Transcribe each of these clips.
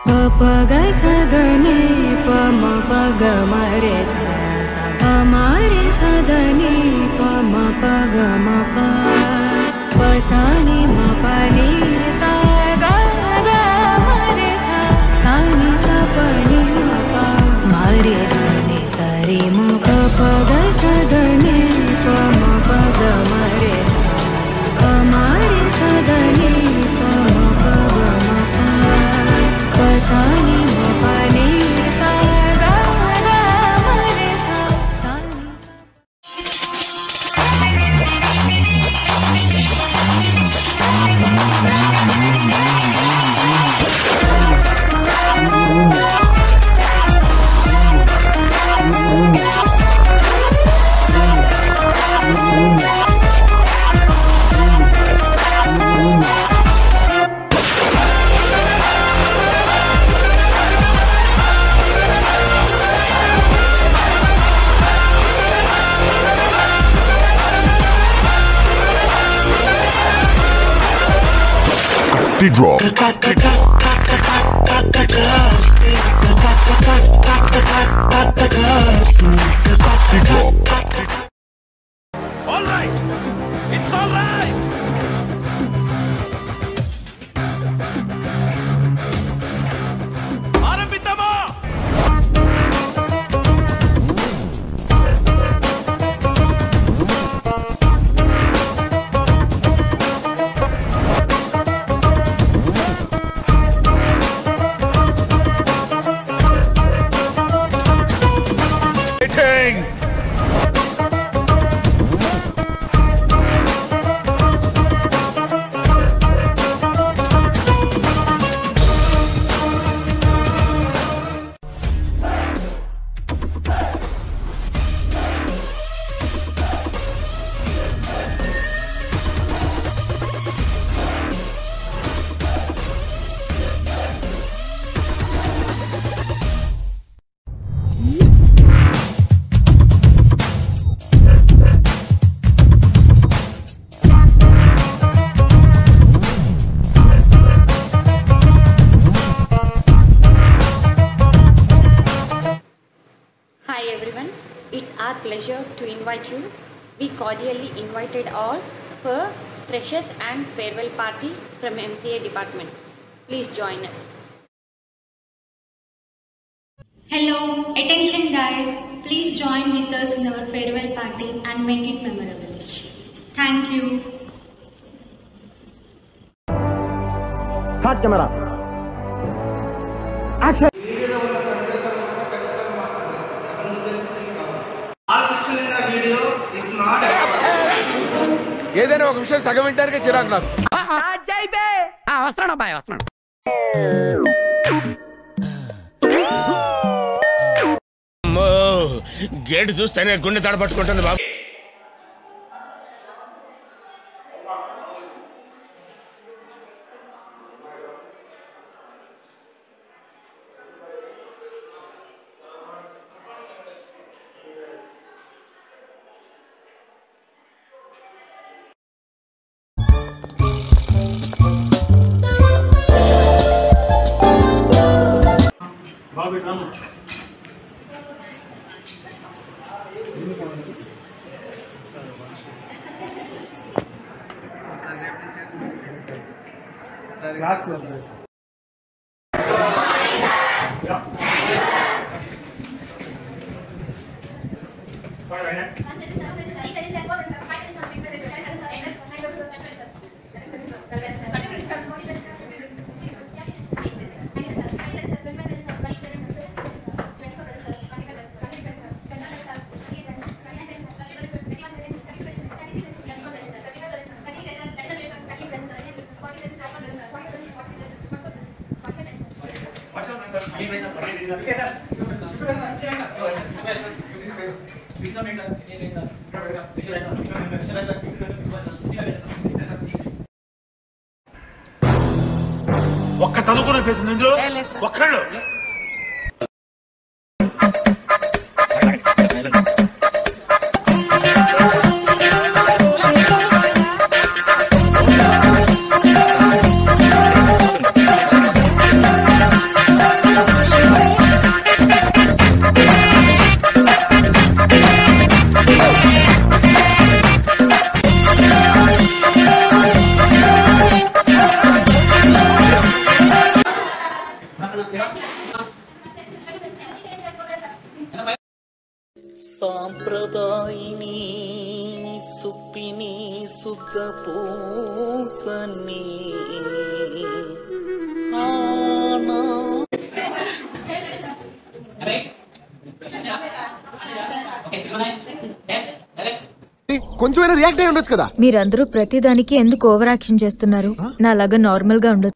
सदनी पम पग मरे सा हमारे सदनी पम पग म पसानी म पानी सा गा गा मरे सा सानी सा पानी म पा मारे सने सारे म पग सदनी पम पग मरे सा हमारे सदनी पम पग म पसानी म पानी सा गा गा मरे सा सानी Drop. All right, it's all right. ఆరంభిద్దామా? Hi everyone, it's our pleasure to invite you. We cordially invited all for freshers and farewell party from MCA department. Please join us. Hello, attention guys, please join with us in our farewell party and make it memorable. Thank you. Hot camera. Action. ఏదైనా ఒక విషయం సగం వింటానికి చిరాకు నాకు. వస్తున్నాడు అబ్బాయి వస్తున్నాడు. Gate చూస్తేనే గుండె తడపట్టుకుంటుంది బాబు. ఒక్క చదువుకునే ఫేస్ ఇందులో ఒక్కళ్ళు కొంచెమైనా రియాక్ట్ అయి ఉండొచ్చు కదా. మీరందరూ ప్రతిదానికి ఎందుకు ఓవర్ యాక్షన్ చేస్తున్నారు? నాలాగా నార్మల్ గా ఉండదు.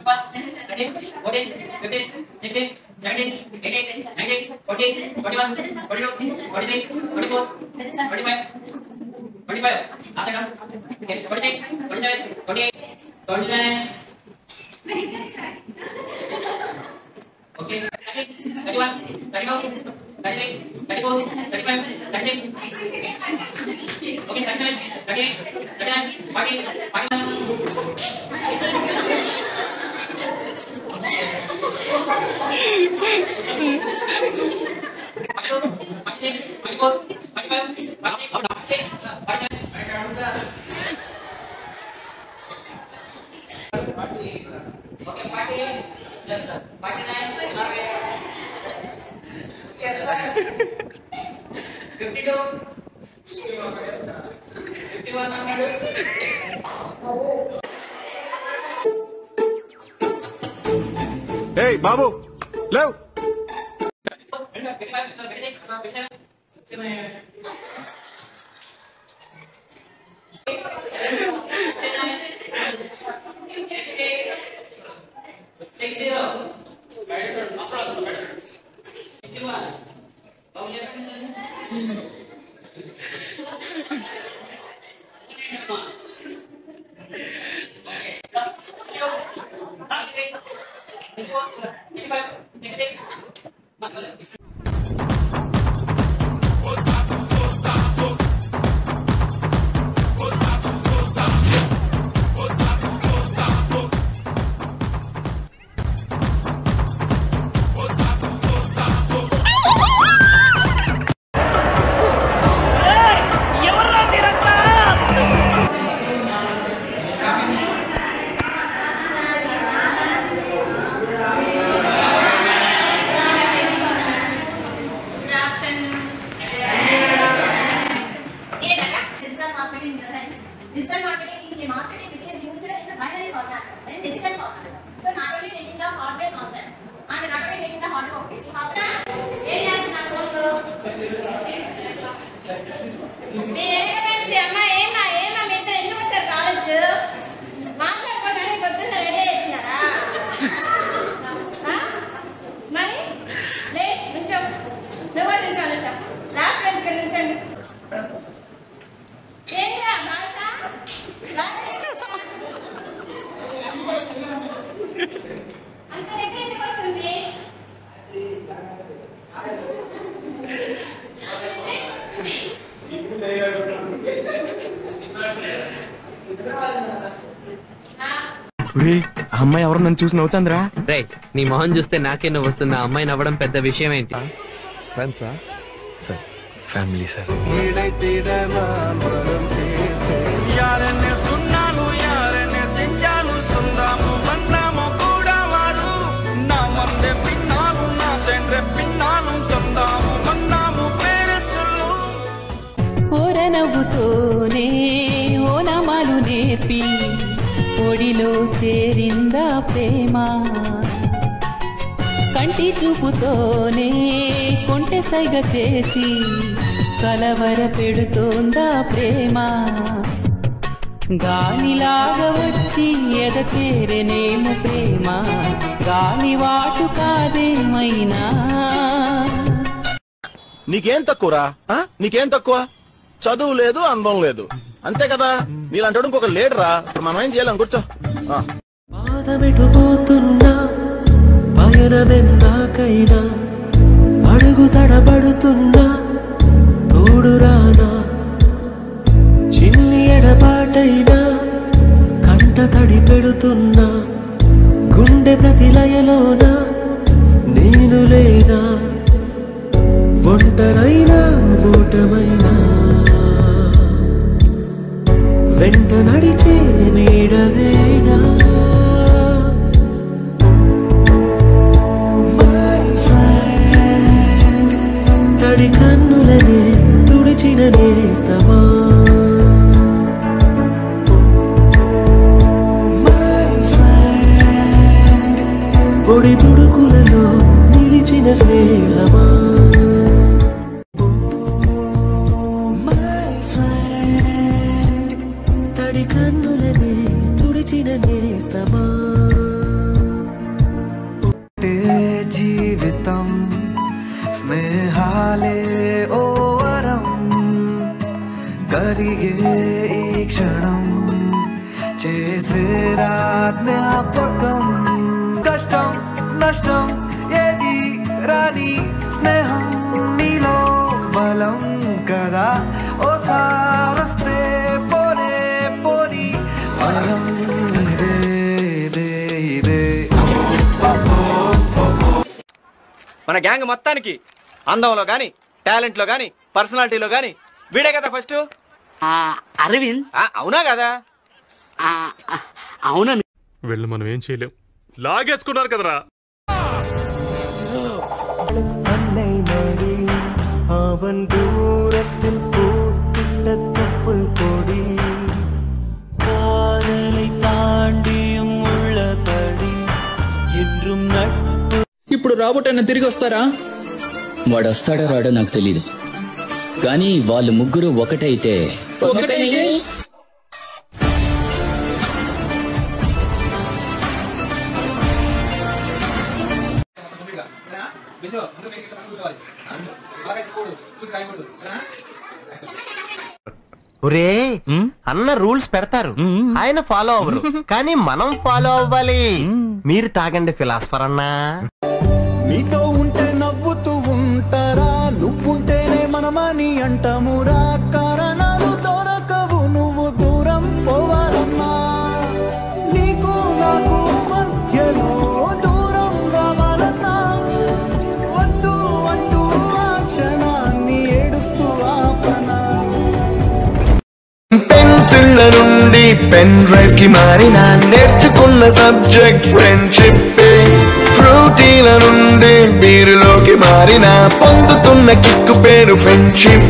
ఏయ్ బాబు లేవ్. Digital marketing is a marketing which is used in the binary format, in digital format. So not only taking the hardware concept and not only taking the hard copies, we have areas not all అమ్మాయి ఎవరు నన్ను చూసి నవ్వుతుందిరా. రే నీ మొహం చూస్తే నాకే నువ్వు వస్తుంది. ఆ అమ్మాయి నవ్వడం పెద్ద విషయం ఏంటి? ఫ్రెండ్సా సార్? Family sir. ఓరనవ్వుతోనే ఓనమాలు నేపి ఒడిలో చేరిందా ప్రేమ, కంటి చూపుతోనే కొంటె సైగ చేసి కలవర పెడుతోందా ప్రేమ, గాలిలాగా వచ్చి ఎద చేరనేము ప్రేమ, గాలివాటు కాదేమైనా. నీకేం తక్కువరా? నీకేం తక్కువ? చదువు లేదు, అందం లేదు, అంతే కదా. నీలాంటి ఇంకొక లేడరా. మనం ఏం చేయాలని కూర్చో. పాదమెటుపోతున్నా పయనమెందాకైనా అడుగు తడబడుతున్నా తోడురానా, చిన్ని ఎడబాటైనా కంట తడి పెడుతున్నా గుండె ప్రతిలయలోన నేను లేనా, ఒంటరైనా ఓటమైనా వెంట నడిచే నీడవేనా. తడి కన్నులనే తుడిచిన నేస్తమా, స్నేహమా తడి కన్నులనే తుడిచిన నేస్తమా జీవితం స్నేహాలే ఓ వరం కరిగే ఈ క్షణం చేసే జ్ఞాపకం కష్టం నష్టం ఏది రాని స్నేహం నీలో బలం కదా ఓ సారస్తే పోనే పోని వరం ఇదే ఇదే మన గ్యాంగ్ మొత్తానికి అందంలో గాని టాలెంట్ లో గాని పర్సనాలిటీలో గాని వీడే కదా ఫస్ట్. అరవింద్ అవునా కదా? అవునా? వెళ్ళు, మనం ఏం చేయలేం, లాగేసుకున్నారు కదరా. அன்னை மடி அவன் தூரத்தில் பூத்திட்ட தொப்புள் கொடி காதலை தாண்டியும் உள்ளபடி என்றும் நட்பு. ఇప్పుడు రాబోట్ అన్న తిరిగి వస్తారా? వాడు వస్తాడో రాడో నాకు తెలీదు, కానీ వాళ్ళు ముగ్గురు ఒకటైతే ఒరే అన్న రూల్స్ పెడతారు, ఆయన ఫాలో అవ్వరు, కానీ మనం ఫాలో అవ్వాలి. మీరు తాగండి ఫిలాసఫర్ అన్నా. నీతో ఉంటే నవ్వుతూ ఉంటారా, నువ్వుంటేనే మనమని అంటామురా. కారణాలు దొరకవు నువ్వు దూరం పోవాలన్నా, నీకు నాకు మధ్యలో దూరం రావాలన్నా. వద్దు అంటూ ఆ క్షణాన్ని ఏడుస్తూ ఆపనా. పెన్సిళ్ల నుండి పెన్ డ్రైవ్ కి మారిన నేర్చుకున్న సబ్జెక్ట్ ఫ్రెండ్షిప్. ఫ్రూటీల నుండి బీరులోకి మారిన పొందుతున్న కిక్కు పేరు ఫ్రెండ్షిప్.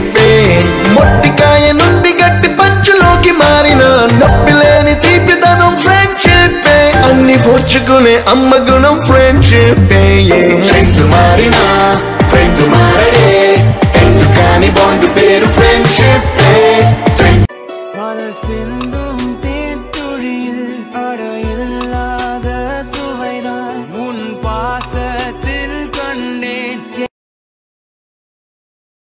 మొట్టికాయ నుండి గట్టి పంచులోకి మారిన నొప్పి లేని తీపిదనం ఫ్రెండ్షిప్. అన్ని పోర్చుకునే అమ్మ గుణం ఫ్రెండ్షిప్. రెండు